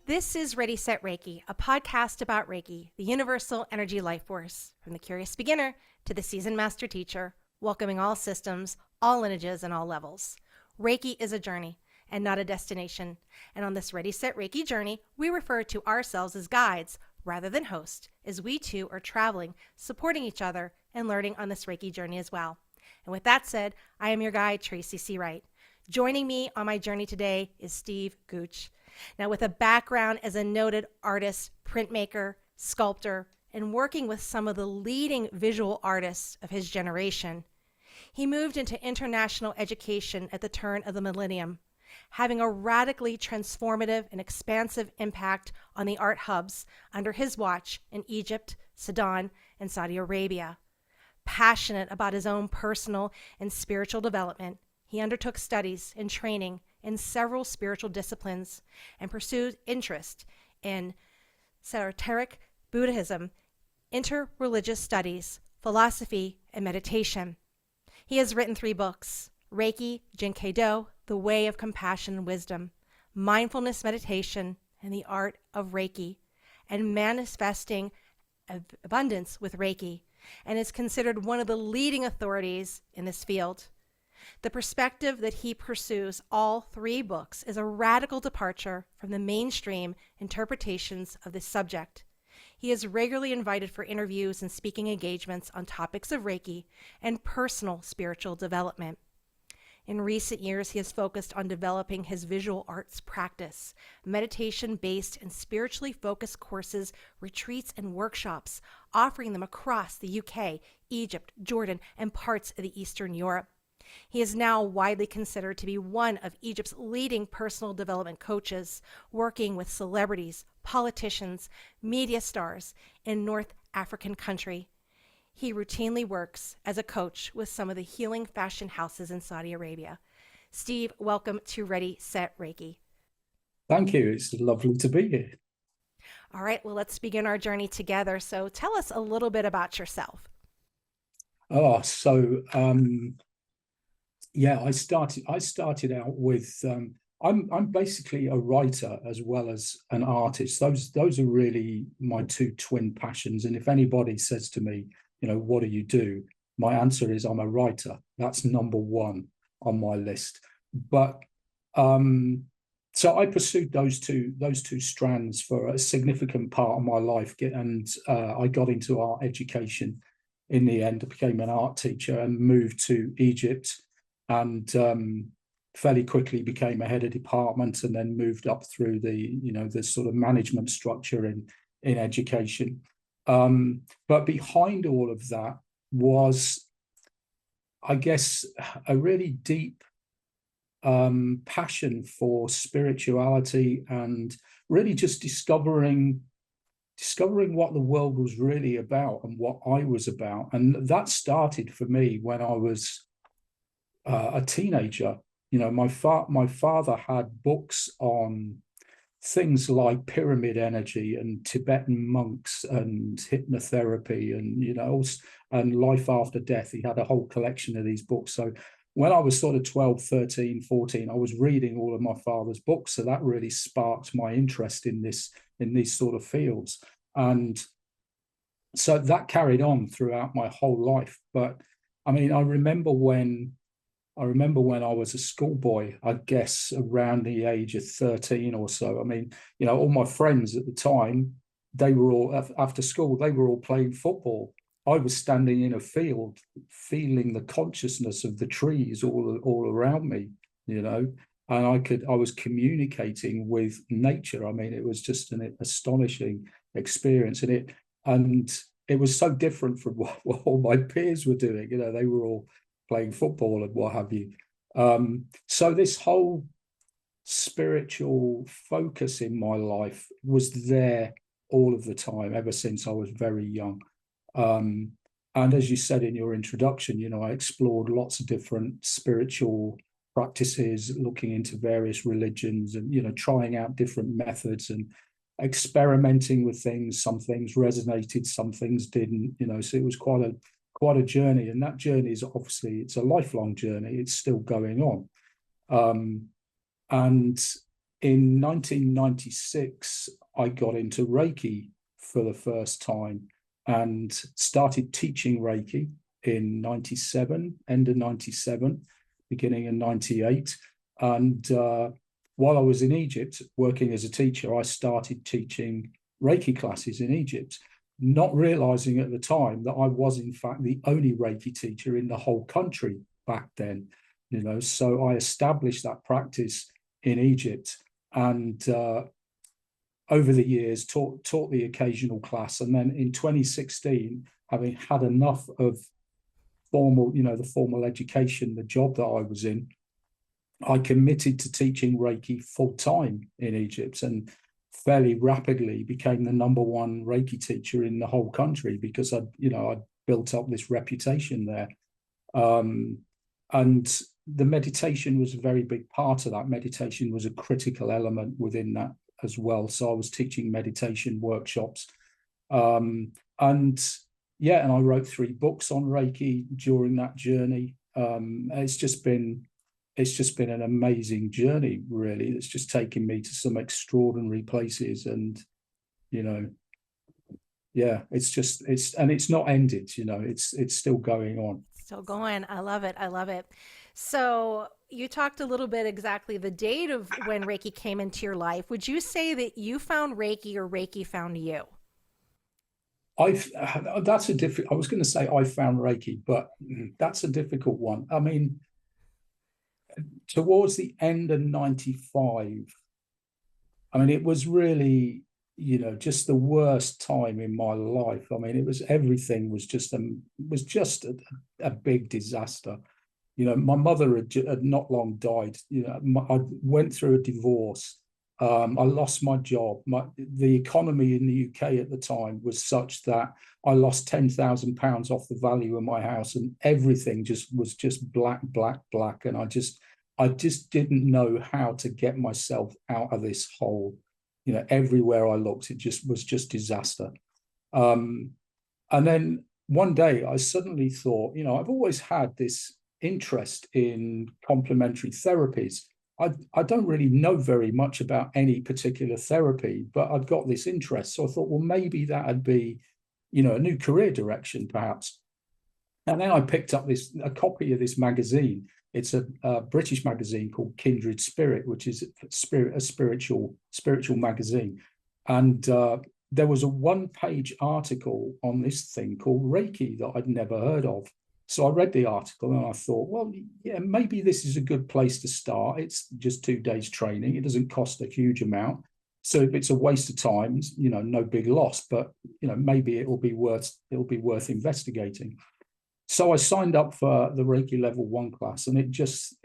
This is Ready Set Reiki, a podcast about Reiki, the universal energy life force, from the curious beginner to the seasoned master teacher, welcoming all systems, all lineages, and all levels. Reiki is a journey and not a destination. And on this Ready Set Reiki journey, we refer to ourselves as guides rather than hosts, as we too are traveling, supporting each other, and learning on this Reiki journey as well. And with that said, I am your guide, Tracy C. Wright. Joining me on my journey today is Steve Gooch. Now, with a background as a noted artist, printmaker, sculptor, and working with some of the leading visual artists of his generation, he moved into international education at the turn of the millennium, having a radically transformative and expansive impact on the art hubs under his watch in Egypt, Sudan, and Saudi Arabia. Passionate about his own personal and spiritual development, he undertook studies and training in several spiritual disciplines and pursued interest in esoteric Buddhism, interreligious studies, philosophy, and meditation. He has written 3 books: Reiki Jin Kei Do, The Way of Compassion and Wisdom, Mindfulness Meditation, and the Art of Reiki, and Manifesting Abundance with Reiki, and is considered one of the leading authorities in this field. The perspective that he pursues all 3 books is a radical departure from the mainstream interpretations of this subject. He is regularly invited for interviews and speaking engagements on topics of Reiki and personal spiritual development. In recent years, he has focused on developing his visual arts practice, meditation-based and spiritually focused courses, retreats, and workshops, offering them across the UK, Egypt, Jordan, and parts of the Eastern Europe. He is now widely considered to be one of Egypt's leading personal development coaches, working with celebrities, politicians, media stars in North African country. He routinely works as a coach with some of the healing fashion houses in Saudi Arabia. Steve, welcome to Ready, Set, Reiki. Thank you. It's lovely to be here. All right, well, let's begin our journey together. So tell us a little bit about yourself. I started out with I'm basically a writer as well as an artist. Those are really my 2 twin passions. And if anybody says to me, what do you do? My answer is I'm a writer. That's number 1 on my list. But so I pursued those two strands for a significant part of my life, and I got into art education. In the end, I became an art teacher and moved to Egypt, and fairly quickly became a head of department, and then moved up through the sort of management structure in education. But behind all of that was, I guess, a really deep passion for spirituality, and really just discovering what the world was really about and what I was about. And that started for me when I was a teenager. My father had books on things like pyramid energy and Tibetan monks and hypnotherapy and life after death. He had a whole collection of these books. So when I was sort of 12, 13, 14, I was reading all of my father's books. So that really sparked my interest in these sort of fields. And so that carried on throughout my whole life. But I mean, I remember when I was a schoolboy, I guess around the age of 13 or so. I mean, all my friends at the time, they were all, after school, they were all playing football. I was standing in a field, feeling the consciousness of the trees all around me, and I was communicating with nature. I mean, it was just an astonishing experience, and it was so different from what all my peers were doing. They were all playing football and what have you. So this whole spiritual focus in my life was there all of the time, ever since I was very young. And as you said in your introduction, I explored lots of different spiritual practices, looking into various religions, and trying out different methods and experimenting with things. Some things resonated, some things didn't. So it was quite a journey, and that journey is obviously, it's a lifelong journey. It's still going on. And in 1996, I got into Reiki for the first time and started teaching Reiki in 97, end of 97, beginning in 98. And while I was in Egypt working as a teacher, I started teaching Reiki classes in Egypt, not realizing at the time that I was, in fact, the only Reiki teacher in the whole country back then. So I established that practice in Egypt, and over the years taught the occasional class. And then in 2016, having had enough of the formal education, the job that I was in, I committed to teaching Reiki full time in Egypt, and fairly rapidly became the number one Reiki teacher in the whole country because I built up this reputation there. And the meditation was a very big part of that. Meditation was a critical element within that as well. So I was teaching meditation workshops. And I wrote 3 books on Reiki during that journey. It's just been an amazing journey, really. It's just taken me to some extraordinary places, and it's not ended. It's still going on. Still going. I love it. I love it. So you talked a little bit exactly the date of when Reiki came into your life. Would you say that you found Reiki or Reiki found you? I was going to say I found Reiki, but that's a difficult one. I mean, towards the end of 95, I mean, it was really, just the worst time in my life. I mean, everything was just a big disaster. My mother had not long died. I went through a divorce. I lost my job. The economy in the UK at the time was such that I lost £10,000 off the value of my house, and everything was just black, black, black. And I just didn't know how to get myself out of this hole. Everywhere I looked, it was just disaster. And then one day I suddenly thought, I've always had this interest in complementary therapies. I don't really know very much about any particular therapy, but I've got this interest. So I thought, well, maybe that'd be, a new career direction, perhaps. And then I picked up a copy of this magazine. It's a British magazine called Kindred Spirit, which is a spiritual magazine. And there was a 1-page article on this thing called Reiki that I'd never heard of. So I read the article and I thought, well, yeah, maybe this is a good place to start. It's just 2 days training. It doesn't cost a huge amount. So if it's a waste of time, no big loss, but maybe it'll be worth investigating. So I signed up for the Reiki Level 1 class, and it just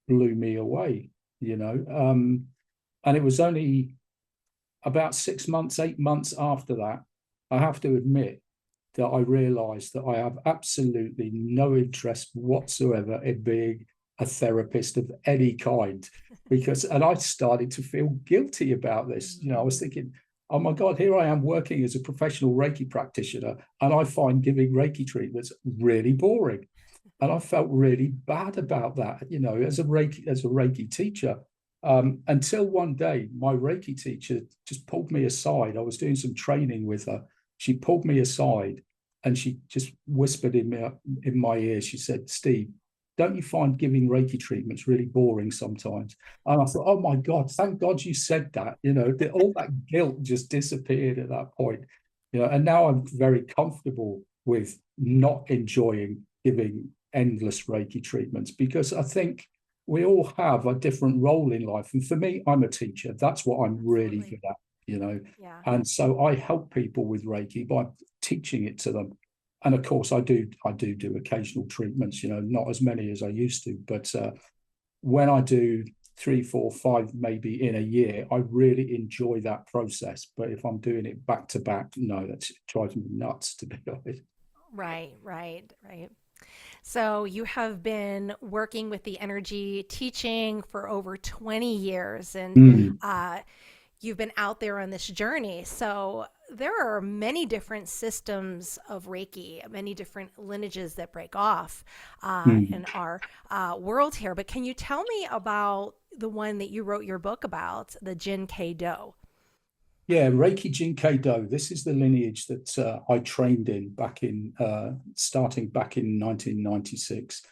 blew me away, And it was only about 6 months, 8 months after that, I have to admit, that I realized that I have absolutely no interest whatsoever in being a therapist of any kind, and I started to feel guilty about this. I was thinking, oh my God, here I am working as a professional Reiki practitioner, and I find giving Reiki treatments really boring. And I felt really bad about that, as a Reiki teacher. Until one day, my Reiki teacher just pulled me aside. I was doing some training with her. She pulled me aside and she just whispered in my ear. She said, "Steve, don't you find giving Reiki treatments really boring sometimes?" And I thought, oh my God, thank God you said that. All that guilt just disappeared at that point. And now I'm very comfortable with not enjoying giving endless Reiki treatments, because I think we all have a different role in life. And for me, I'm a teacher. That's what I'm really good at. Yeah. And so I help people with Reiki by teaching it to them. And of course, I do occasional treatments, not as many as I used to, but when I do 3, 4, 5, maybe in a year, I really enjoy that process. But if I'm doing it back to back, no, it drives me nuts, to be honest. Right. So you have been working with the energy teaching for over 20 years, and you've been out there on this journey. So there are many different systems of Reiki, many different lineages that break off in our world here. But can you tell me about the one that you wrote your book about, the Jin Kei Do. Yeah, Reiki Jin Kei Do. This is the lineage that I trained in starting back in 1996.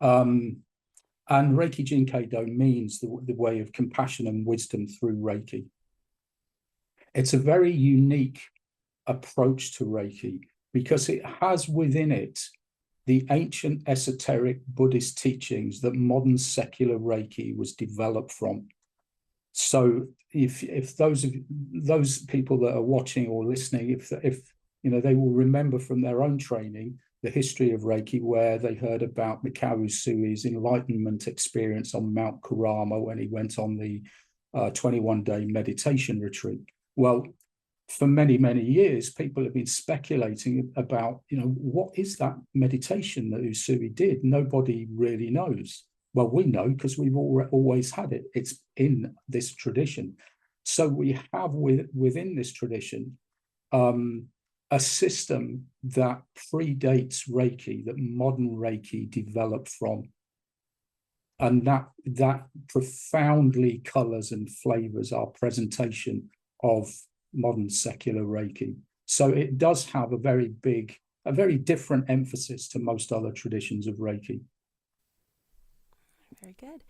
Um, and Reiki Jin Kei Do means the way of compassion and wisdom through Reiki. It's a very unique approach to Reiki because it has within it the ancient esoteric Buddhist teachings that modern secular Reiki was developed from. So if those people that are watching or listening, if you know, they will remember from their own training the history of Reiki, where they heard about Mikao Usui's enlightenment experience on Mount Kurama when he went on the 21-day meditation retreat. Well, for many, many years, people have been speculating about, you know, what is that meditation that Usui did? Nobody really knows. Well, we know because we've always had it. It's in this tradition. So we have within this tradition a system that predates Reiki, that modern Reiki developed from. And that profoundly colors and flavors our presentation of modern secular Reiki. So it does have a very different emphasis to most other traditions of Reiki. Very good.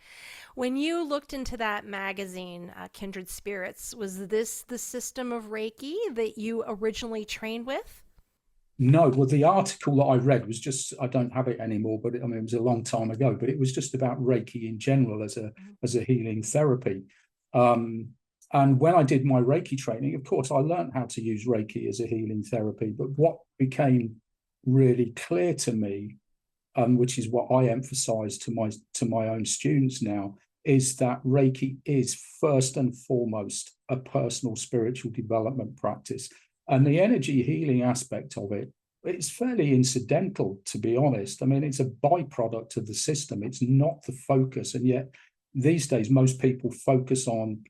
When you looked into that magazine, Kindred Spirits, was this the system of Reiki that you originally trained with? No, well, the article that I read was just, I don't have it anymore, but it was a long time ago, but it was just about Reiki in general as a healing therapy. And when I did my Reiki training, of course, I learned how to use Reiki as a healing therapy. But what became really clear to me, which is what I emphasize to my own students now, is that Reiki is first and foremost a personal spiritual development practice. And the energy healing aspect of it, it's fairly incidental, to be honest. I mean, it's a byproduct of the system. It's not the focus. And yet these days, most people focus on,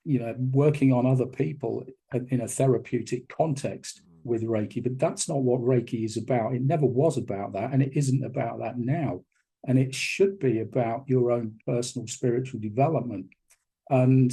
you know, working on other people in a therapeutic context with Reiki, but that's not what Reiki is about. It never was about that, and it isn't about that now. And it should be about your own personal spiritual development. And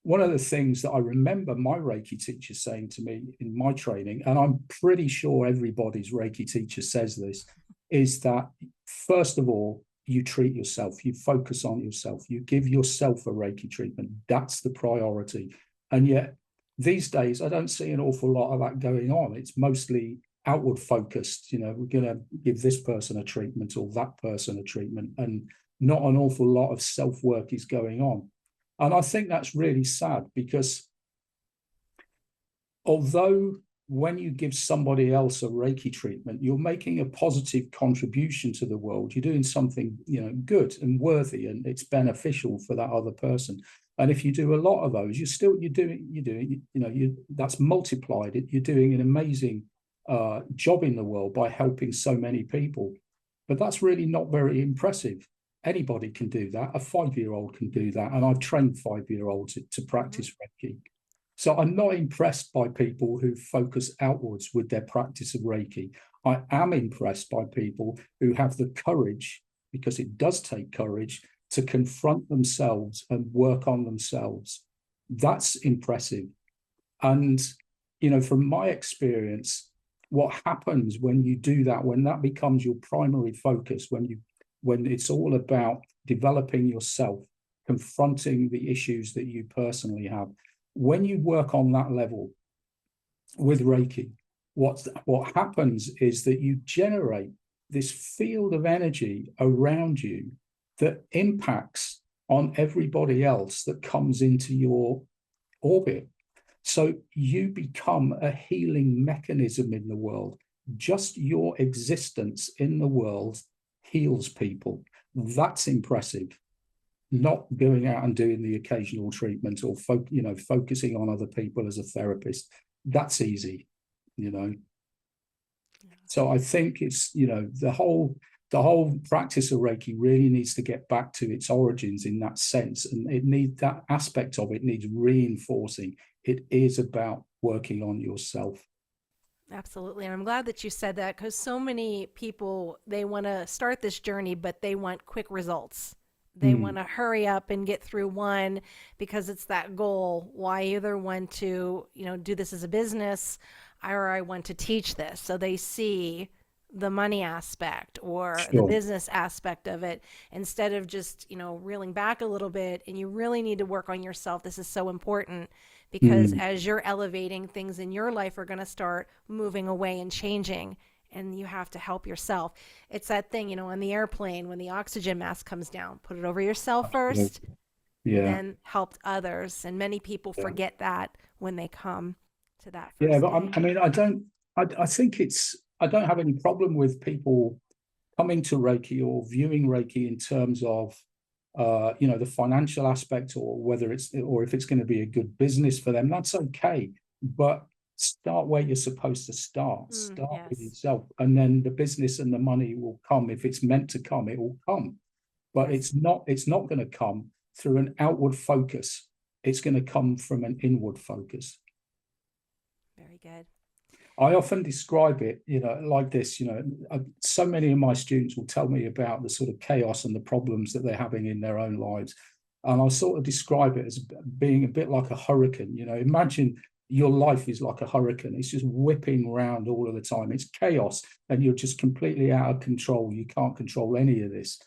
one of the things that I remember my Reiki teacher saying to me in my training, and I'm pretty sure everybody's Reiki teacher says this, is that first of all, you treat yourself, you focus on yourself, you give yourself a Reiki treatment. That's the priority. And yet these days, I don't see an awful lot of that going on. It's mostly outward focused. You know, we're going to give this person a treatment or that person a treatment, and not an awful lot of self-work is going on. And I think that's really sad, because although when you give somebody else a Reiki treatment, you're making a positive contribution to the world. You're doing something, you know, good and worthy, and it's beneficial for that other person. And if you do a lot of those, you're doing, that's multiplied. You're doing an amazing job in the world by helping so many people. But that's really not very impressive. Anybody can do that. A 5-year-old can do that. And I've trained 5-year-olds to practice Reiki. So I'm not impressed by people who focus outwards with their practice of Reiki. I am impressed by people who have the courage, because it does take courage, to confront themselves and work on themselves. That's impressive. And, you know, from my experience, what happens when you do that, when that becomes your primary focus, when it's all about developing yourself, confronting the issues that you personally have, when you work on that level with Reiki, what happens is that you generate this field of energy around you that impacts on everybody else that comes into your orbit. So you become a healing mechanism in the world. Just your existence in the world heals people. That's impressive. Not going out and doing the occasional treatment or focusing on other people as a therapist. That's easy, you know. So I think it's, you know, the whole practice of Reiki really needs to get back to its origins in that sense, and that aspect of it needs reinforcing. It is about working on yourself. Absolutely. And I'm glad that you said that, because so many people, they want to start this journey, but they want quick results. They want to hurry up and get through one because it's that goal. Well, I either want to, do this as a business, or I want to teach this. So they see the money aspect or the Sure. business aspect of it instead of just, reeling back a little bit. And you really need to work on yourself. This is so important because as you're elevating, things in your life are going to start moving away and changing. And you have to help yourself. It's that thing, on the airplane, when the oxygen mask comes down, put it over yourself first, Yeah. then help others. And many people Yeah. forget that when they come to that first Yeah, but stage. I think I don't have any problem with people coming to Reiki or viewing Reiki in terms of, the financial aspect, or if it's going to be a good business for them. That's okay. But start where you're supposed to start. Start with Yes. yourself, and then the business and the money will come. If it's meant to come, it will come. But Yes. it's not going to come through an outward focus. It's going to come from an inward focus. Very good. I often describe it, like this. So many of my students will tell me about the sort of chaos and the problems that they're having in their own lives. And I'll sort of describe it as being a bit like a hurricane. Imagine your life is like a hurricane. It's just whipping around all of the time. It's chaos, and you're just completely out of control. You can't control any of this.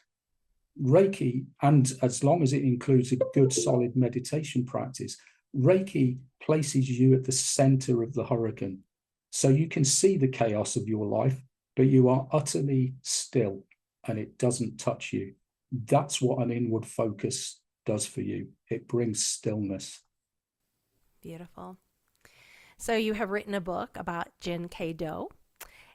Reiki, and as long as it includes a good, solid meditation practice, Reiki places you at the center of the hurricane. So you can see the chaos of your life, but you are utterly still and it doesn't touch you. That's what an inward focus does for you. It brings stillness. Beautiful. So you have written a book about Jin Kei Do,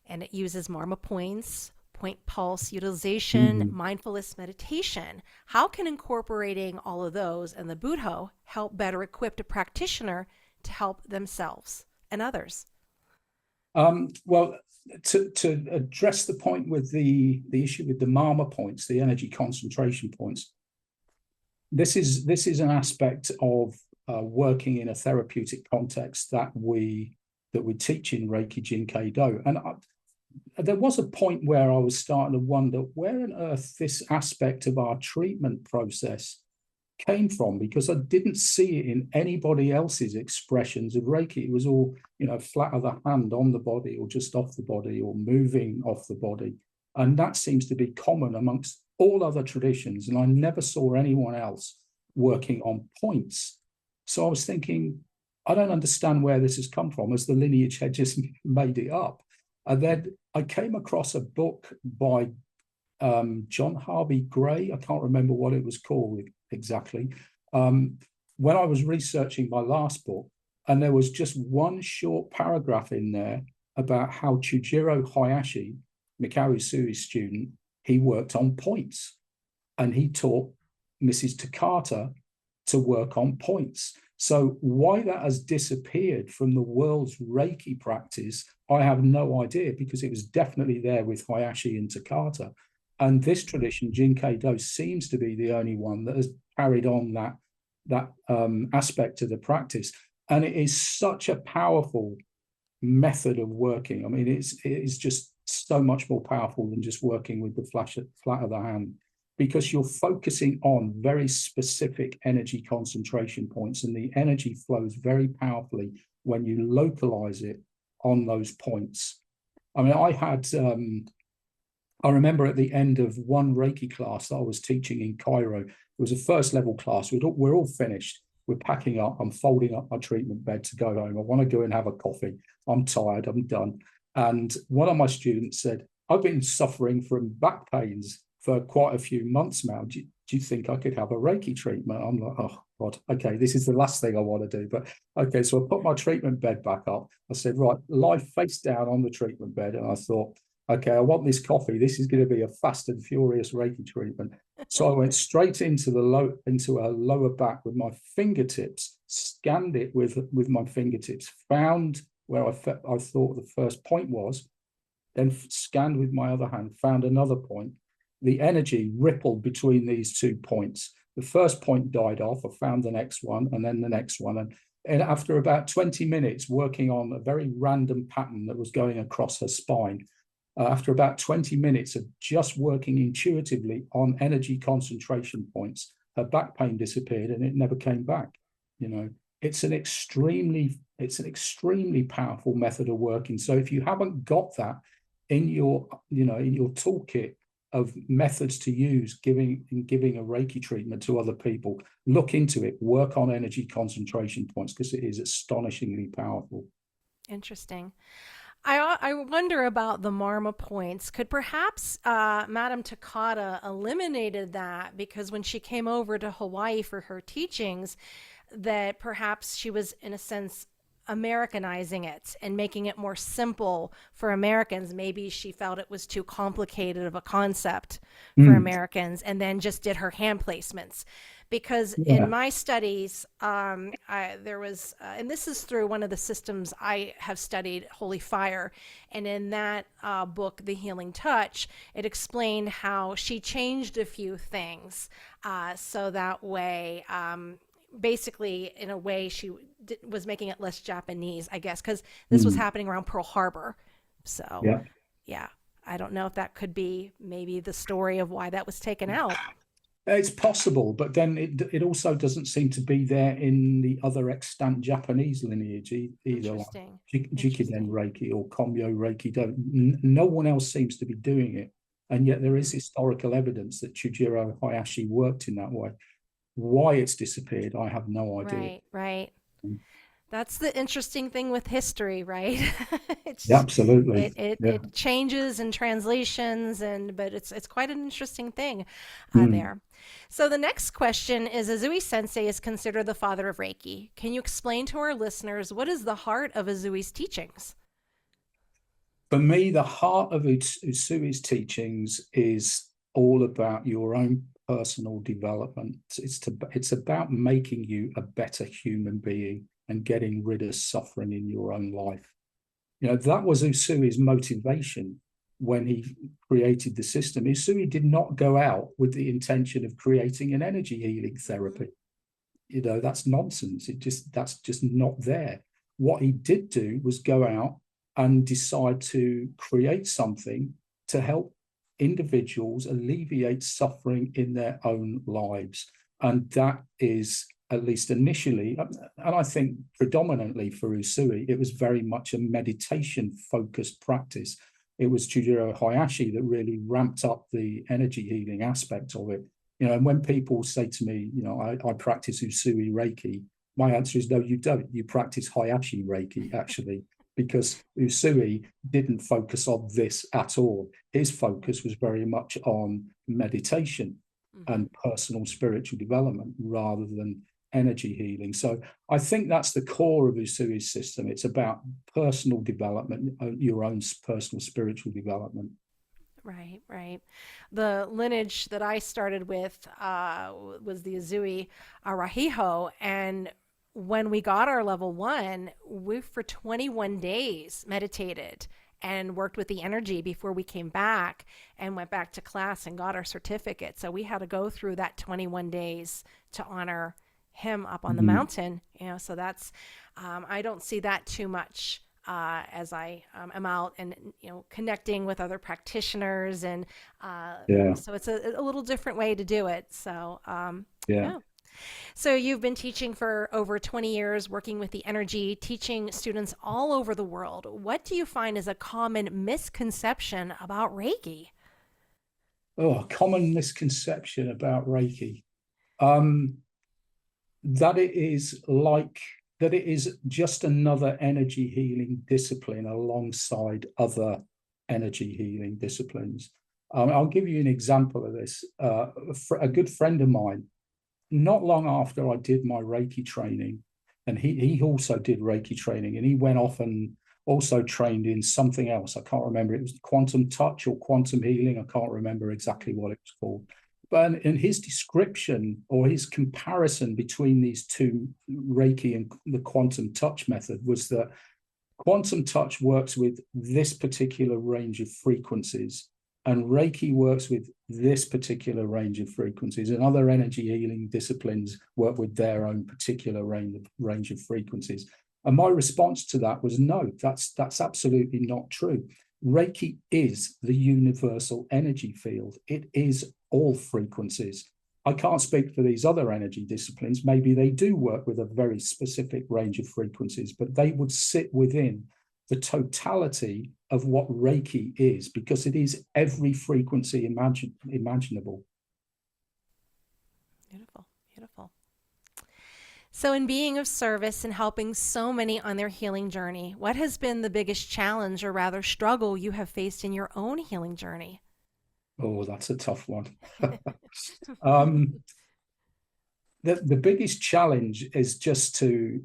and it uses Marma points, point pulse utilization, mindfulness meditation. How can incorporating all of those and the Buddho help better equip a practitioner to help themselves and others? Well, to address the point with the issue with the Marma points, the energy concentration points, this is an aspect of working in a therapeutic context that we teach in Reiki Jin Kei Do. And there was a point where I was starting to wonder where on earth this aspect of our treatment process came from, because I didn't see it in anybody else's expressions of Reiki. It was all, flat of the hand on the body or just off the body or moving off the body. And that seems to be common amongst all other traditions. And I never saw anyone else working on points. So I was thinking, I don't understand where this has come from, as the lineage had just made it up. And then I came across a book by John Harvey Gray. I can't remember what it was called exactly. When I was researching my last book, and there was just one short paragraph in there about how Chujiro Hayashi, Mikao Usui's student, he worked on points, and he taught Mrs. Takata to work on points. So why that has disappeared from the world's Reiki practice, I have no idea, because it was definitely there with Hayashi and Takata. And this tradition, Jin Kei Do, seems to be the only one that has carried on that aspect of the practice. And it is such a powerful method of working. I mean, it is just so much more powerful than just working with the flat of the hand, because you're focusing on very specific energy concentration points, and the energy flows very powerfully when you localize it on those points. I mean, I remember at the end of one Reiki class that I was teaching in Cairo, it was a first level class. We're all finished. We're packing up. I'm folding up my treatment bed to go home. I want to go and have a coffee. I'm tired. I'm done. And one of my students said, I've been suffering from back pains for quite a few months now. Do you think I could have a Reiki treatment? I'm like, oh God, okay, this is the last thing I want to do. But okay, so I put my treatment bed back up. I said, right, lie face down on the treatment bed. And I thought, okay, I want this coffee. This is going to be a fast and furious Reiki treatment. So I went straight into a lower back with my fingertips, scanned it with my fingertips, found where I thought the first point was, then scanned with my other hand, found another point. The energy rippled between these 2 points. The first point died off. I found the next one, and then the next one. And after about 20 minutes working on a very random pattern that was going across her spine, After about 20 minutes of just working intuitively on energy concentration points, her back pain disappeared and it never came back. You know, it's an extremely powerful method of working. So if you haven't got that in your, in your toolkit of methods to use giving a Reiki treatment to other people, look into it, work on energy concentration points, because it is astonishingly powerful. Interesting. I wonder about the Marma points. Could perhaps Madame Takata eliminated that because when she came over to Hawaii for her teachings, that perhaps she was, in a sense, Americanizing it and making it more simple for Americans. Maybe she felt it was too complicated of a concept for Americans, and then just did her hand placements. Because in my studies, there was, and this is through one of the systems I have studied, Holy Fire, and in that book, The Healing Touch, it explained how she changed a few things so that way. Basically, in a way, she was making it less Japanese, I guess, because this was happening around Pearl Harbor. So, yeah, I don't know if that could be maybe the story of why that was taken out. It's possible, but then it also doesn't seem to be there in the other extant Japanese lineage either. Interesting. Like Jikiden Reiki or Komyo Reiki Do. No one else seems to be doing it, and yet there is historical evidence that Chujiro Hayashi worked in that way. Why it's disappeared, I have no idea. Right. That's the interesting thing with history, right? Yeah, absolutely. It changes in translations, but it's quite an interesting thing there. So the next question is, Uzui Sensei is considered the father of Reiki. Can you explain to our listeners what is the heart of Uzui's teachings? For me, the heart of Usui's teachings is all about your own personal development. It's about making you a better human being and getting rid of suffering in your own life. That was Usui's motivation when he created the system. Usui did not go out with the intention of creating an energy healing therapy. That's nonsense. That's just not there. What he did do was go out and decide to create something to help individuals alleviate suffering in their own lives. And that is, at least initially, and I think predominantly for Usui, it was very much a meditation-focused practice. It was Chujiro Hayashi that really ramped up the energy healing aspect of it. And when people say to me, I practice Usui Reiki, my answer is no, you don't. You practice Hayashi Reiki, actually, because Usui didn't focus on this at all. His focus was very much on meditation and personal spiritual development rather than energy healing. So I think that's the core of Usui's system. It's about personal development, your own personal spiritual development. Right. The lineage that I started with was the Uzui Arahiho, and when we got our level 1, we for 21 days meditated and worked with the energy before we came back and went back to class and got our certificate. So we had to go through that 21 days to honor him up on the mountain. So that's I don't see that too much as I am out and connecting with other practitioners, and so it's a little different way to do it. So yeah. So you've been teaching for over 20 years, working with the energy, teaching students all over the world. What do you find is a common misconception about Reiki? A common misconception about Reiki. That it is just another energy healing discipline alongside other energy healing disciplines. I'll give you an example of this. A good friend of mine, not long after I did my Reiki training, and he also did Reiki training, and he went off and also trained in something else. I can't remember. It was quantum touch or quantum healing. I can't remember exactly what it was called. But in his description or his comparison between these two, Reiki and the quantum touch method, was that quantum touch works with this particular range of frequencies, and Reiki works with this particular range of frequencies, and other energy healing disciplines work with their own particular range of frequencies. And my response to that was, no, that's absolutely not true. Reiki is the universal energy field. It is all frequencies. I can't speak for these other energy disciplines. Maybe they do work with a very specific range of frequencies, but they would sit within the totality of what Reiki is, because it is every frequency imaginable. Beautiful, beautiful. So, in being of service and helping so many on their healing journey, what has been the biggest challenge, or rather struggle, you have faced in your own healing journey? Oh, that's a tough one. um, the biggest challenge is just to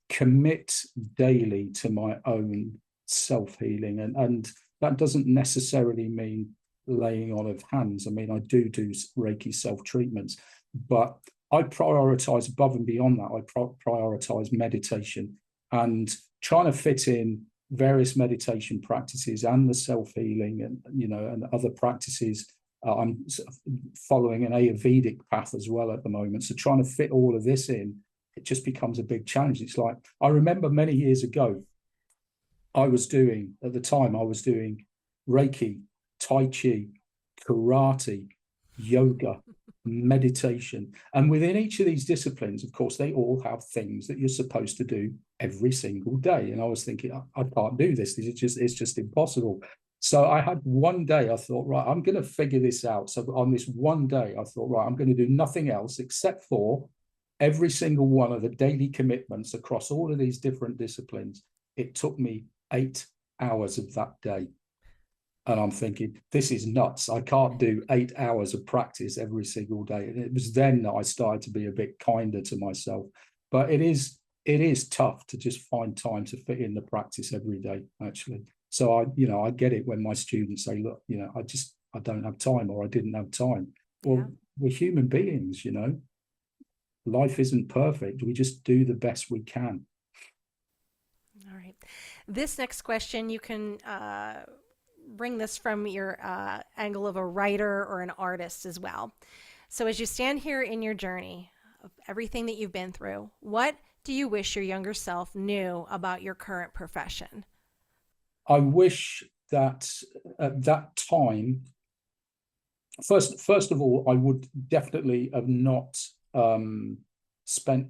commit daily to my own self-healing. And that doesn't necessarily mean laying on of hands. I mean, I do Reiki self-treatments, but I prioritize above and beyond that. I prioritize meditation and trying to fit in various meditation practices and the self-healing and, and other practices. I'm following an Ayurvedic path as well at the moment. So trying to fit all of this in, it just becomes a big challenge. It's like, I remember many years ago, I was doing Reiki, Tai Chi, karate, yoga, meditation. And within each of these disciplines, of course, they all have things that you're supposed to do every single day. And I was thinking, I can't do this. It's just impossible. So I had one day, I thought, right, I'm going to figure this out. So on this one day, I thought, right, I'm going to do nothing else except for every single one of the daily commitments across all of these different disciplines. It took me 8 hours of that day. And I'm thinking, this is nuts. I can't do 8 hours of practice every single day. And it was then that I started to be a bit kinder to myself. But it is tough to just find time to fit in the practice every day, actually. So I get it when my students say, look, I don't have time, or I didn't have time. Well, yeah. We're human beings, Life isn't perfect. We just do the best we can. All right. This next question, you can bring this from your angle of a writer or an artist as well. So as you stand here in your journey of everything that you've been through, what do you wish your younger self knew about your current profession? I wish that at that time, first of all, I would definitely have not spent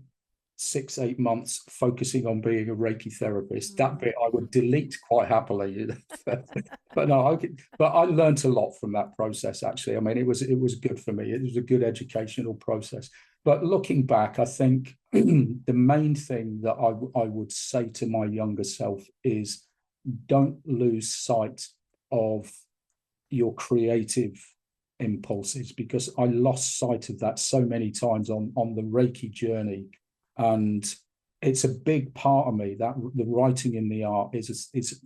6-8 months focusing on being a Reiki therapist. That bit I would delete quite happily. But no, but I learned a lot from that process, actually. I mean, it was good for me. It was a good educational process. But looking back, I think the main thing that I would say to my younger self is, don't lose sight of your creative impulses, because I lost sight of that so many times on the Reiki journey. And it's a big part of me, that the writing in the art it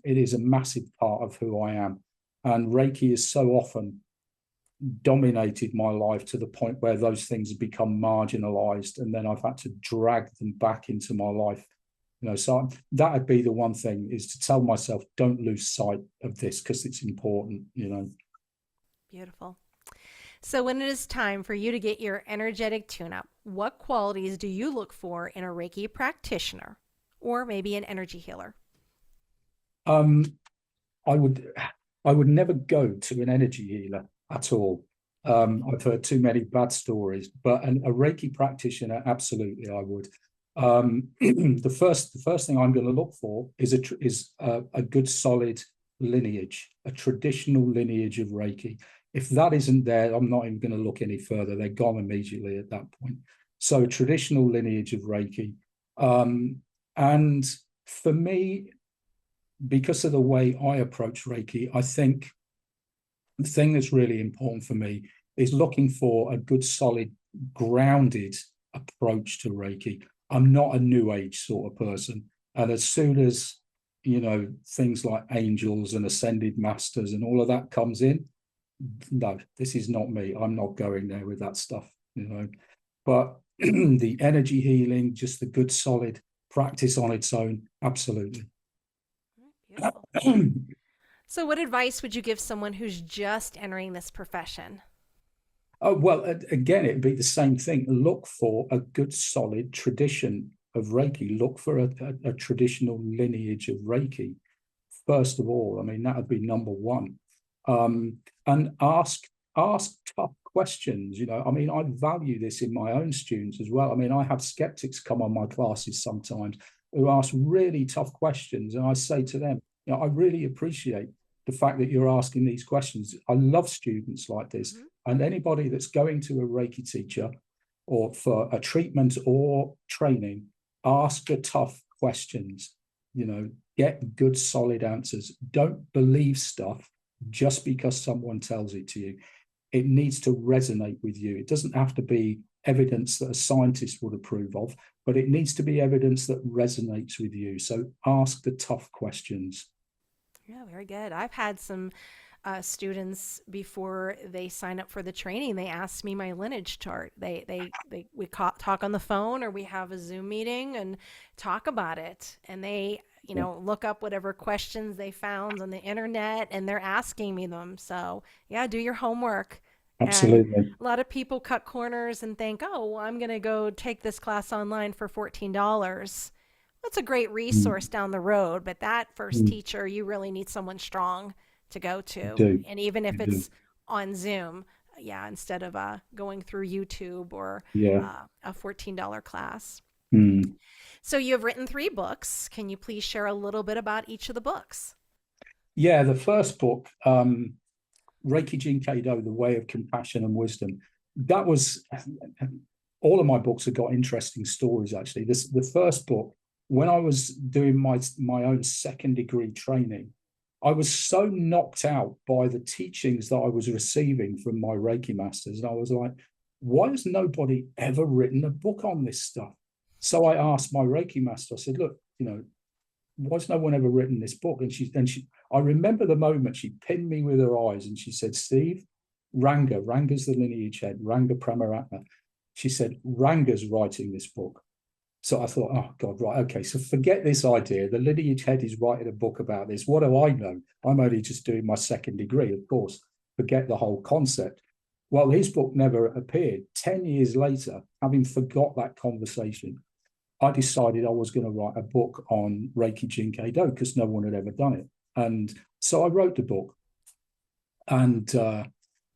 is a massive part of who I am. And Reiki has so often dominated my life to the point where those things have become marginalized, and then I've had to drag them back into my life. So that would be the one thing, is to tell myself, don't lose sight of this, because it's important, Beautiful. So when it is time for you to get your energetic tune-up, what qualities do you look for in a Reiki practitioner, or maybe an energy healer? I would never go to an energy healer at all. I've heard too many bad stories, but a Reiki practitioner, absolutely, I would. The first thing I'm going to look for is a good solid lineage, a traditional lineage of Reiki. If that isn't there, I'm not even going to look any further. They're gone immediately at that point. So a traditional lineage of Reiki. And for me, because of the way I approach Reiki, I think the thing that's really important for me is looking for a good, solid, grounded approach to Reiki. I'm not a new age sort of person. And as soon as, things like angels and ascended masters and all of that comes in, no, this is not me. I'm not going there with that stuff, But the energy healing, just the good, solid practice on its own, absolutely. So what advice would you give someone who's just entering this profession? Oh, well, again, it'd be the same thing. Look for a good, solid tradition of Reiki. Look for a traditional lineage of Reiki. first of all. I mean, that would be number one. And ask tough questions. You know, I mean, I value this in my own students as well. I mean, I have skeptics come on my classes sometimes who ask really tough questions, and I say to them, you know, I really appreciate the fact that you're asking these questions. I love students like this. And anybody that's going to a Reiki teacher or for a treatment or training, ask the tough questions, you know, get good, solid answers. Don't believe stuff just because someone tells it to you. It needs to resonate with you. It doesn't have to be evidence that a scientist would approve of, but it needs to be evidence that resonates with you. So ask the tough questions. Yeah, very good. I've had some students before they sign up for the training. They ask me my lineage chart. We talk on the phone, or we have a Zoom meeting and talk about it. And they, you know, look up whatever questions they found on the internet, and they're asking me them. So yeah, do your homework. And Absolutely. a lot of people cut corners and think, oh, well, I'm going to go take this class online for $14. That's a great Mm, resource down the road, but that first mm, teacher, you really need someone strong to go you to. do. And even if You do. it's on Zoom, yeah, instead of going through YouTube or Yeah. a $14 class. Mm. So you have written 3 books. Can you please share a little bit about each of the books? Yeah, the first book, Reiki Jin Kei Do, The Way of Compassion and Wisdom. That was, all of my books have got interesting stories, actually. The first book, when I was doing my own second degree training, I was so knocked out by the teachings that I was receiving from my Reiki masters. And I was like, why has nobody ever written a book on this stuff? So I asked my Reiki master, I said, look, you know, why's no one ever written this book? And I remember the moment she pinned me with her eyes and she said, Steve, Ranga's the lineage head, Ranga Pramaratna. She said, Ranga's writing this book. So I thought, oh God, right, okay, so forget this idea. The lineage head is writing a book about this. What do I know? I'm only just doing my second degree, of course. Forget the whole concept. Well, his book never appeared. 10 years later, having forgot that conversation, I decided I was going to write a book on Reiki Jin Kei Do because no one had ever done it. And so I wrote the book. And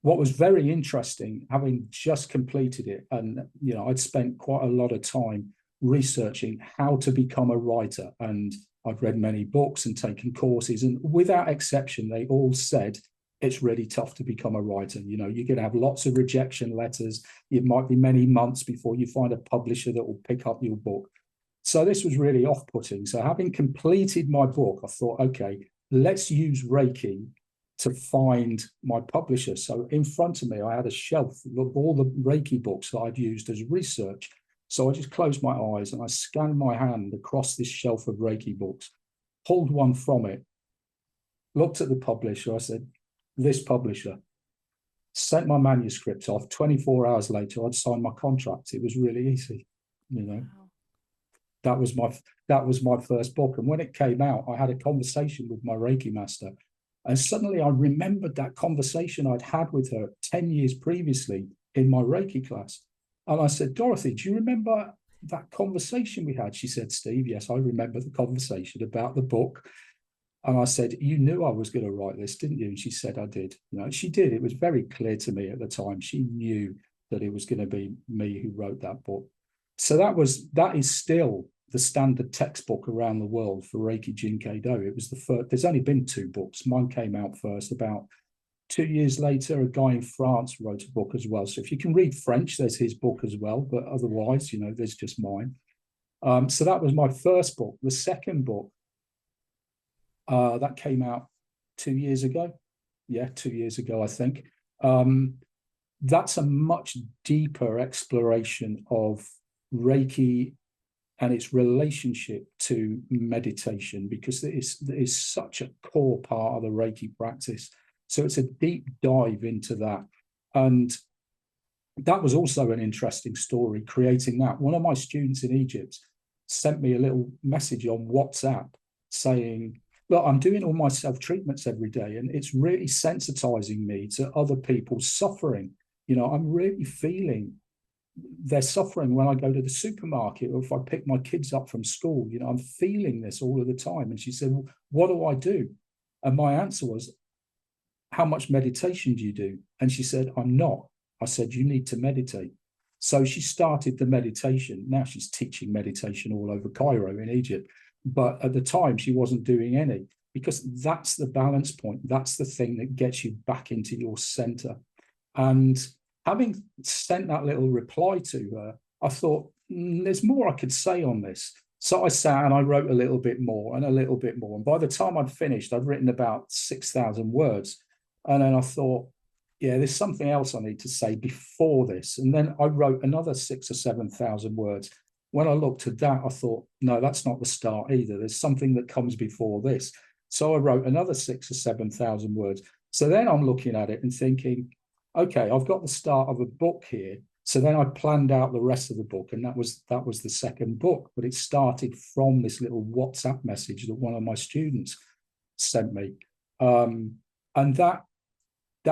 what was very interesting, having just completed it, and you know, I'd spent quite a lot of time researching how to become a writer. And I've read many books and taken courses, and without exception, they all said it's really tough to become a writer. You know, you're going to have lots of rejection letters. It might be many months before you find a publisher that will pick up your book. So this was really off-putting. So having completed my book, I thought, okay, let's use Reiki to find my publisher. So in front of me, I had a shelf of all the Reiki books that I'd used as research. So I just closed my eyes and I scanned my hand across this shelf of Reiki books, pulled one from it, looked at the publisher. I said, this publisher, sent my manuscript off. 24 hours later, I'd signed my contract. It was really easy, you know. Wow. That was my first book. And when it came out, I had a conversation with my Reiki master. And suddenly I remembered that conversation I'd had with her 10 years previously in my Reiki class. And I said, Dorothy, do you remember that conversation we had? She said, Steve, yes, I remember the conversation about the book. And I said, you knew I was going to write this, didn't you? And she said, I did. You know, she did. It was very clear to me at the time. She knew that it was going to be me who wrote that book. So that is still the standard textbook around the world for Reiki Jin Kei Do. It was the first. There's only been 2 books. Mine came out first. About 2 years later, a guy in France wrote a book as well. So if you can read French, there's his book as well. But otherwise, you know, there's just mine. So that was my first book. The second book, that came out 2 years ago. Yeah, 2 years ago, I think. That's a much deeper exploration of Reiki and its relationship to meditation, because it is such a core part of the Reiki practice. So it's a deep dive into that. And that was also an interesting story, creating that. One of my students in Egypt sent me a little message on WhatsApp saying, look, I'm doing all my self-treatments every day, and it's really sensitizing me to other people's suffering. You know, I'm really feeling their suffering when I go to the supermarket, or if I pick my kids up from school. You know, I'm feeling this all of the time. And she said, well, what do I do? And my answer was, how much meditation do you do? And she said, I'm not. I said, you need to meditate. So she started the meditation. Now she's teaching meditation all over Cairo in Egypt. But at the time, she wasn't doing any, because that's the balance point. That's the thing that gets you back into your center. And having sent that little reply to her, I thought, there's more I could say on this. So I sat and I wrote a little bit more and a little bit more. And by the time I'd finished, I'd written about 6,000 words. And then I thought, yeah, there's something else I need to say before this. And then I wrote another 6,000 or 7,000 words. When I looked at that, I thought, no, that's not the start either. There's something that comes before this. So I wrote another 6,000 or 7,000 words. So then I'm looking at it and thinking, okay, I've got the start of a book here. So then I planned out the rest of the book, and that was the second book. But it started from this little WhatsApp message that one of my students sent me, and that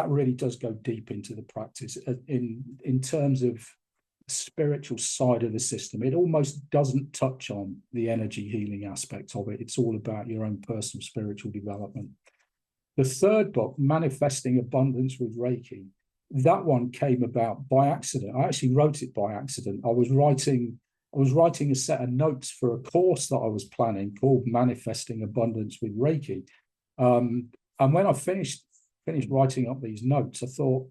really does go deep into the practice in terms of the spiritual side of the system. It almost doesn't touch on the energy healing aspect of it. It's all about your own personal spiritual development. The third book, Manifesting Abundance with Reiki, that one came about by accident. I actually wrote it by accident. I was writing a set of notes for a course that I was planning called Manifesting Abundance with Reiki. And when I finished writing up these notes, I thought,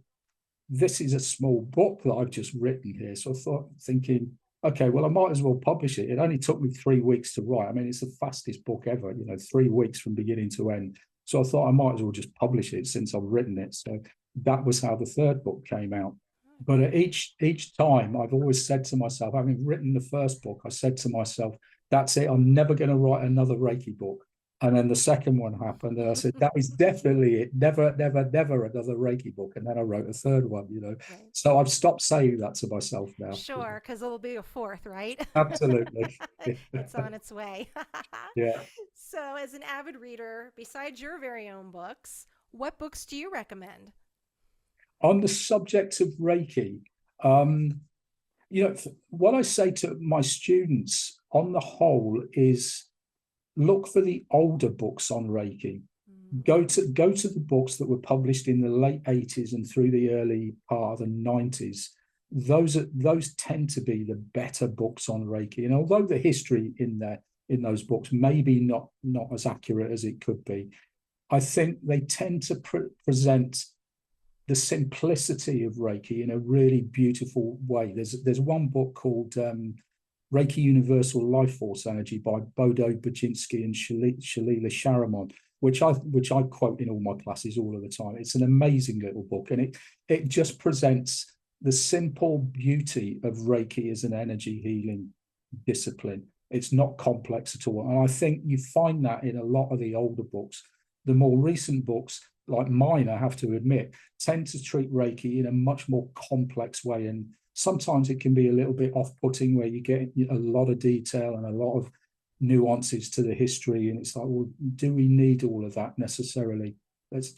this is a small book that I've just written here. So I thought, thinking, okay, well, I might as well publish it. It only took me 3 weeks to write. I mean, it's the fastest book ever, 3 weeks from beginning to end. So I thought I might as well just publish it since I've written it. So that was how the third book came out. But at each time, I've always said to myself, having written the first book, I said to myself, that's it. I'm never going to write another Reiki book. And then the second one happened, and I said, that is definitely it. Never, never, never another Reiki book. And then I wrote a third one, Right. So I've stopped saying that to myself now. Sure, because there'll be a fourth, right? Absolutely. It's on its way. Yeah. So, as an avid reader, besides your very own books, what books do you recommend? On the subject of Reiki, what I say to my students on the whole is, look for the older books on Reiki. Go to the books that were published in the late 80s and through the early part of the 90s. Those tend to be the better books on Reiki. And although the history in those books may be not as accurate as it could be, I think they tend to present the simplicity of Reiki in a really beautiful way. There's one book called Reiki Universal Life Force Energy by Bodo Baczynski and Shalila Sharamon, which I quote in all my classes all of the time. It's an amazing little book, and it just presents the simple beauty of Reiki as an energy healing discipline. It's not complex at all. And I think you find that in a lot of the older books. The more recent books, like mine, I have to admit, tend to treat Reiki in a much more complex way. And sometimes it can be a little bit off-putting, where you get a lot of detail and a lot of nuances to the history. And it's like, well, do we need all of that necessarily? That's,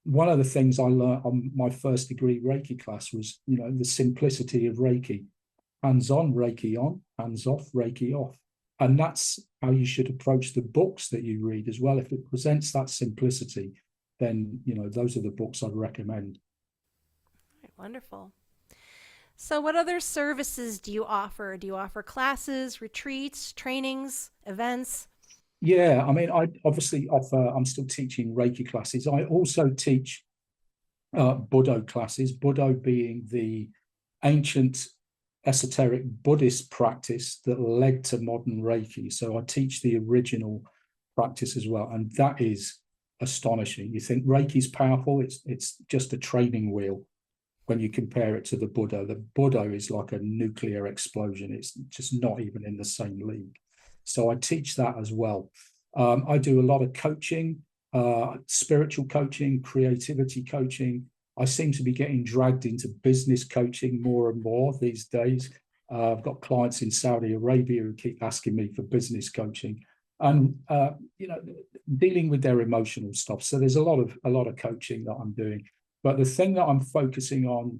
one of the things I learned on my first degree Reiki class was, the simplicity of Reiki. Hands-on, Reiki on, hands-off, Reiki off. And that's how you should approach the books that you read as well. If it presents that simplicity, then, those are the books I'd recommend. Right, wonderful. So what other services do you offer? Do you offer classes, retreats, trainings, events? Yeah, I mean, I obviously offer, I'm still teaching Reiki classes. I also teach Buddho classes, Buddho being the ancient esoteric Buddhist practice that led to modern Reiki. So I teach the original practice as well. And that is astonishing. You think Reiki's powerful, it's just a training wheel when you compare it to the Buddho. The Buddho is like a nuclear explosion. It's just not even in the same league. So I teach that as well. I do a lot of coaching, spiritual coaching, creativity coaching. I seem to be getting dragged into business coaching more and more these days. I've got clients in Saudi Arabia who keep asking me for business coaching, and dealing with their emotional stuff. So there's a lot of coaching that I'm doing. But the thing that I'm focusing on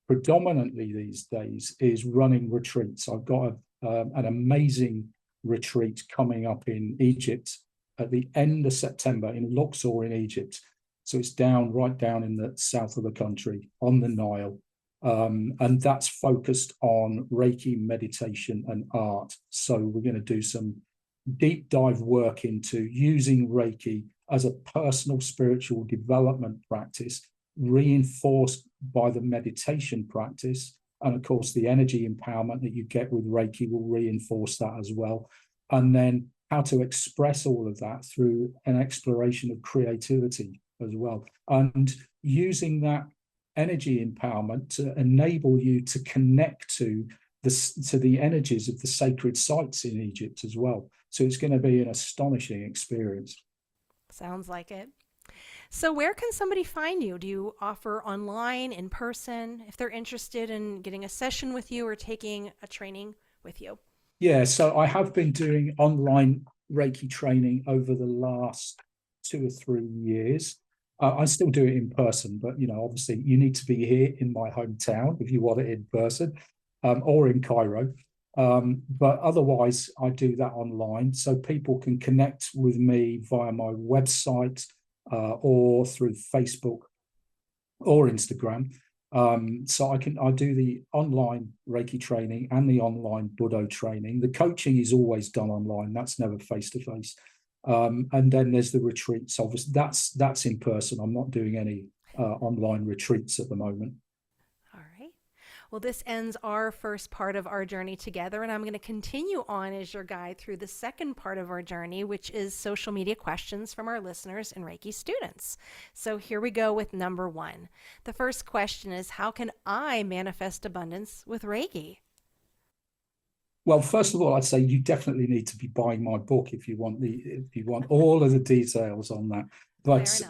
predominantly these days is running retreats. I've got an amazing retreat coming up in Egypt at the end of September in Luxor in Egypt. So it's right down in the south of the country on the Nile. And that's focused on Reiki, meditation, and art. So we're going to do some deep dive work into using Reiki as a personal spiritual development practice, reinforced by the meditation practice. And of course, the energy empowerment that you get with Reiki will reinforce that as well. And then how to express all of that through an exploration of creativity as well. And using that energy empowerment to enable you to connect to the energies of the sacred sites in Egypt as well. So it's going to be an astonishing experience. Sounds like it. So where can somebody find you? Do you offer online, in person, if they're interested in getting a session with you or taking a training with you? Yeah, so I have been doing online Reiki training over the last 2 or 3 years. I still do it in person, but obviously you need to be here in my hometown if you want it in person, or in Cairo. But otherwise, I do that online, so people can connect with me via my website or through Facebook or Instagram. So I do the online Reiki training and the online Buddho training. The coaching is always done online; that's never face to face. And then there's the retreats. Obviously, that's in person. I'm not doing any online retreats at the moment. All right. Well, this ends our first part of our journey together, and I'm going to continue on as your guide through the second part of our journey, which is social media questions from our listeners and Reiki students. So here we go with number 1. The first question is, how can I manifest abundance with Reiki? Well, first of all, I'd say you definitely need to be buying my book if you want all of the details on that. But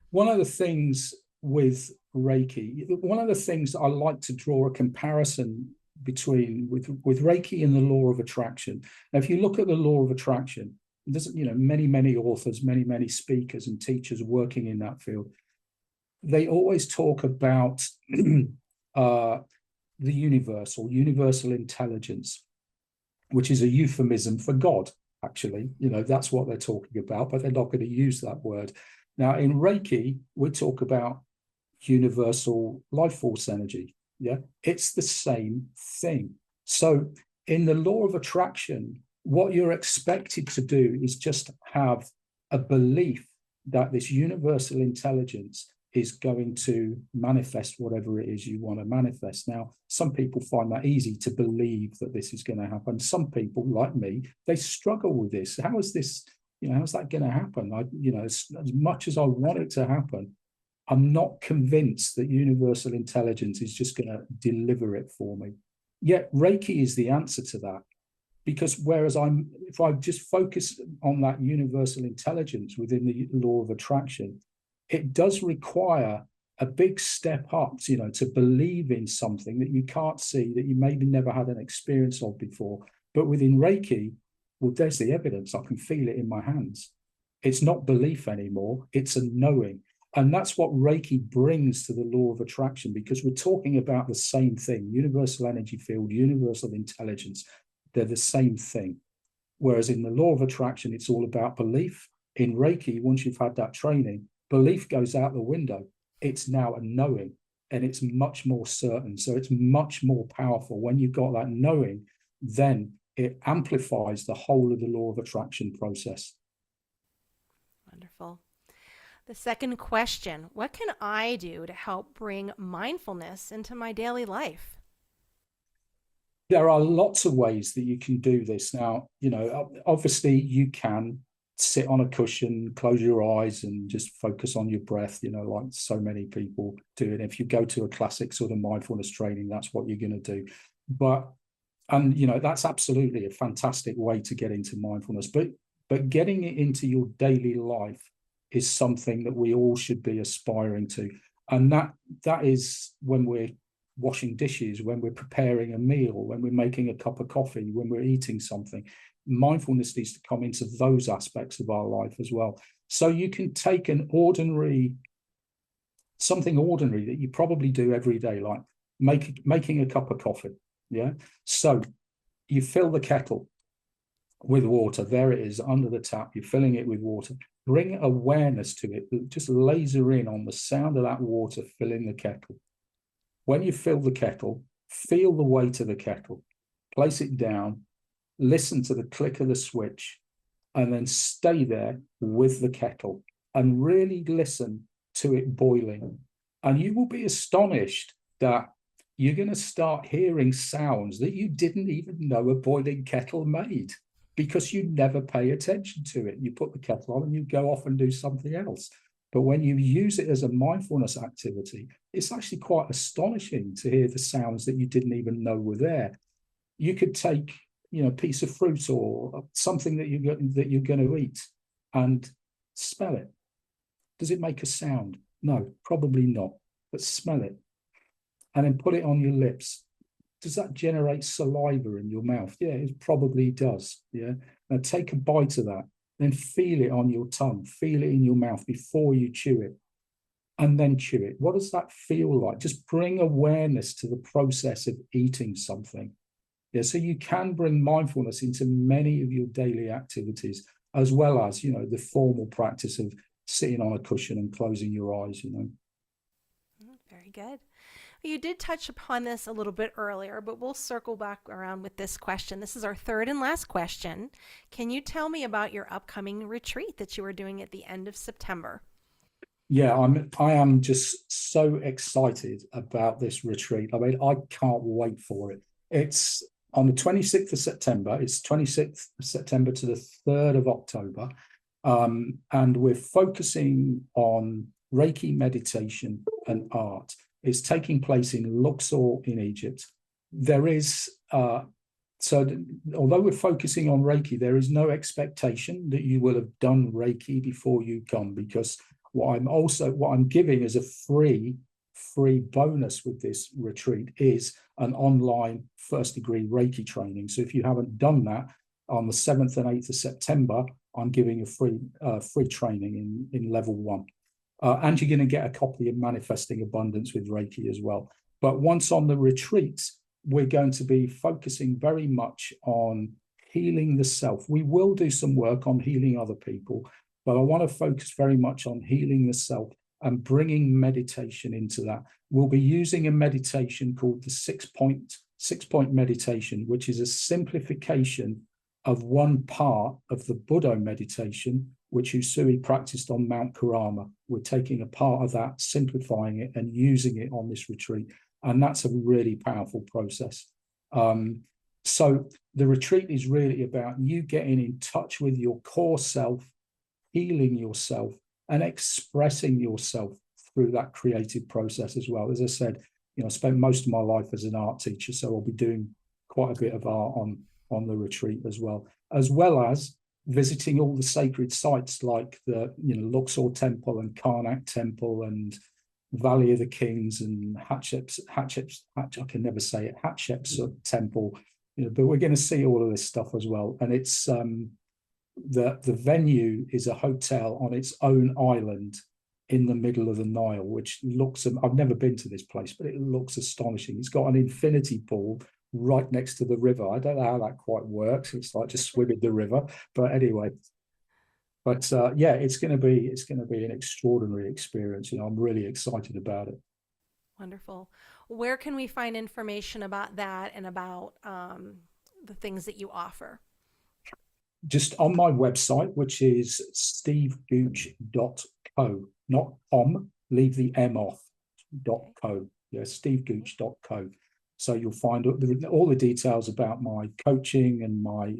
one of the things with Reiki, one of the things I like to draw a comparison between with Reiki and the law of attraction. Now, if you look at the law of attraction, there's many authors, many speakers and teachers working in that field. They always talk about the universal intelligence, which is a euphemism for God, actually. That's what they're talking about, but they're not going to use that word. Now, in Reiki, we talk about universal life force energy. Yeah, it's the same thing. So in the law of attraction, what you're expected to do is just have a belief that this universal intelligence is going to manifest whatever it is you want to manifest. Now, some people find that easy to believe that this is going to happen. Some people, like me, they struggle with this. How is this, how's that going to happen? As much as I want it to happen, I'm not convinced that universal intelligence is just going to deliver it for me. Yet Reiki is the answer to that. Because whereas if I just focus on that universal intelligence within the law of attraction, it does require a big step up, to believe in something that you can't see, that you maybe never had an experience of before. But within Reiki, well, there's the evidence. I can feel it in my hands. It's not belief anymore. It's a knowing. And that's what Reiki brings to the law of attraction, because we're talking about the same thing: universal energy field, universal intelligence. They're the same thing. Whereas in the law of attraction, it's all about belief. In Reiki, once you've had that training, belief goes out the window. It's now a knowing, and it's much more certain. So it's much more powerful. When you've got that knowing, then it amplifies the whole of the law of attraction process. Wonderful. The second question, what can I do to help bring mindfulness into my daily life? There are lots of ways that you can do this. Now, obviously you can sit on a cushion, close your eyes and just focus on your breath, like so many people do. And if you go to a classic sort of mindfulness training, that's what you're going to do. That's absolutely a fantastic way to get into mindfulness. But getting it into your daily life is something that we all should be aspiring to. And that is when we're washing dishes, when we're preparing a meal, when we're making a cup of coffee, when we're eating something. Mindfulness needs to come into those aspects of our life as well. So you can take something ordinary that you probably do every day, like making a cup of coffee. Yeah. So you fill the kettle, with water. There it is under the tap. You're filling it with water. Bring awareness to it. Just laser in on the sound of that water filling the kettle. When you fill the kettle, feel the weight of the kettle. Place it down. Listen to the click of the switch, and then stay there with the kettle and really listen to it boiling. And you will be astonished that you're going to start hearing sounds that you didn't even know a boiling kettle made, because you never pay attention to it. You put the kettle on and you go off and do something else. But when you use it as a mindfulness activity, it's actually quite astonishing to hear the sounds that you didn't even know were there. You could take, a piece of fruit or something that you're going to eat and smell it. Does it make a sound? No, probably not. But smell it, and then put it on your lips. Does that generate saliva in your mouth? Yeah, it probably does. Yeah. Now take a bite of that, then feel it on your tongue, feel it in your mouth before you chew it, and then chew it. What does that feel like? Just bring awareness to the process of eating something. Yeah, so you can bring mindfulness into many of your daily activities, as well as, the formal practice of sitting on a cushion and closing your eyes, Very good. You did touch upon this a little bit earlier, but we'll circle back around with this question. This is our third and last question. Can you tell me about your upcoming retreat that you are doing at the end of September? Yeah, I am just so excited about this retreat. I mean, I can't wait for it. It's on the 26th of September. It's 26th of September to the 3rd of October. And we're focusing on Reiki meditation and art. It's taking place in Luxor in Egypt. There is, so although we're focusing on Reiki, there is no expectation that you will have done Reiki before you come, because what I'm giving as a free bonus with this retreat is an online first degree Reiki training. So if you haven't done that, on the 7th and 8th of September, I'm giving a free training in level 1. And you're going to get a copy of Manifesting Abundance with Reiki as well. But once on the retreat, we're going to be focusing very much on healing the self. We will do some work on healing other people, but I want to focus very much on healing the self and bringing meditation into that. We'll be using a meditation called the six-point meditation, which is a simplification of one part of the Buddha meditation, which Usui practiced on Mount Karama. We're taking a part of that, simplifying it, and using it on this retreat. And that's a really powerful process. So the retreat is really about you getting in touch with your core self, healing yourself, and expressing yourself through that creative process as well. As I said, I spent most of my life as an art teacher, so I'll be doing quite a bit of art on the retreat as well as visiting all the sacred sites like the Luxor Temple and Karnak Temple and Valley of the Kings and Hatshepsut Temple. But we're going to see all of this stuff as well. And it's the venue is a hotel on its own island in the middle of the Nile, which looks, I've never been to this place, but it looks astonishing. It's got an infinity pool right next to the river. I don't know how that quite works. It's like just swimming the river, but anyway. But yeah, it's going to be an extraordinary experience. I'm really excited about it. Wonderful. Where can we find information about that and about the things that you offer? Just on my website, which is stevegooch.co, not com, leave the M off, .co. Yeah, stevegooch.co. So you'll find all the details about my coaching and my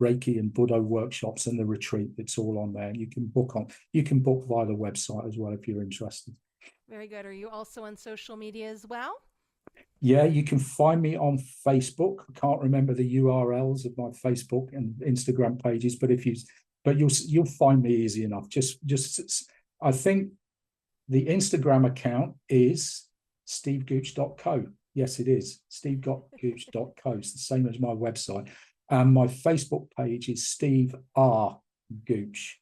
Reiki and Buddha workshops and the retreat. It's all on there. You can book via the website as well if you're interested. Very good. Are you also on social media as well? Yeah, you can find me on Facebook. I can't remember the URLs of my Facebook and Instagram pages, but you'll find me easy enough. Just I think the Instagram account is stevegooch.co. Yes, it is stevegooch.co. It's the same as my website. And my Facebook page is Steve R. Gooch.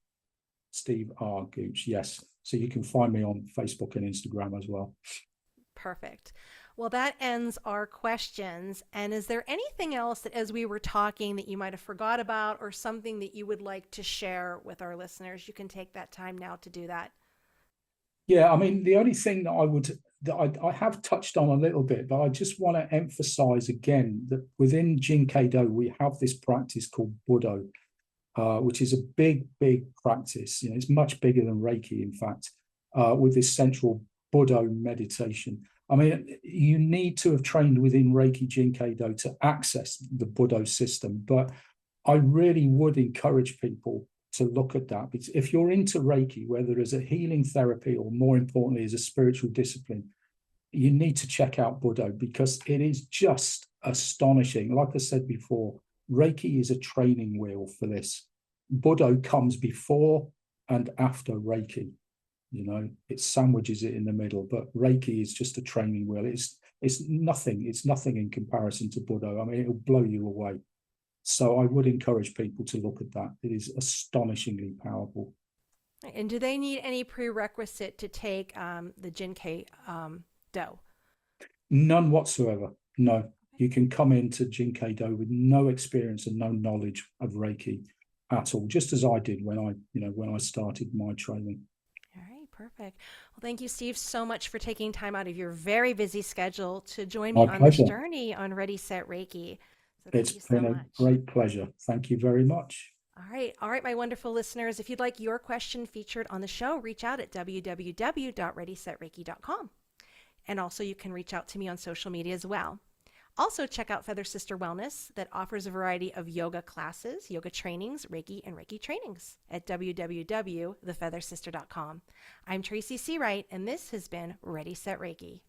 Steve R. Gooch, yes. So you can find me on Facebook and Instagram as well. Perfect. Well, that ends our questions. And is there anything else that, as we were talking, that you might have forgot about or something that you would like to share with our listeners? You can take that time now to do that. Yeah, I mean, the only thing that I have touched on a little bit, but I just want to emphasize again that within Jin Kei Do, we have this practice called Buddho, which is a big, big practice. It's much bigger than Reiki, in fact, with this central Buddho meditation. I mean, you need to have trained within Reiki Jin Kei Do to access the Buddho system, but I really would encourage people to look at that, because if you're into Reiki, whether as a healing therapy or more importantly as a spiritual discipline, you need to check out Buddho, because it is just astonishing. Like I said before, Reiki is a training wheel for this. Buddho comes before and after Reiki. It sandwiches it in the middle, but Reiki is just a training wheel. It's nothing. It's nothing in comparison to Buddho. I mean, it'll blow you away. So I would encourage people to look at that. It is astonishingly powerful. And do they need any prerequisite to take the Jin Kei Do? None whatsoever. No, you can come into Jin Kei Do with no experience and no knowledge of Reiki at all, just as I did when I started my training. All right, perfect. Well, thank you, Steve, so much for taking time out of your very busy schedule to join me My on this pleasure. journey on Ready, Set, Reiki. So It's thank you so been a much. great pleasure. Thank you very much. All right, my wonderful listeners. If you'd like your question featured on the show, reach out at www.readysetreiki.com. And also, you can reach out to me on social media as well. Also, check out Feather Sister Wellness that offers a variety of yoga classes, yoga trainings, Reiki, and Reiki trainings at www.thefeathersister.com. I'm Tracy C. Wright, and this has been Ready, Set, Reiki.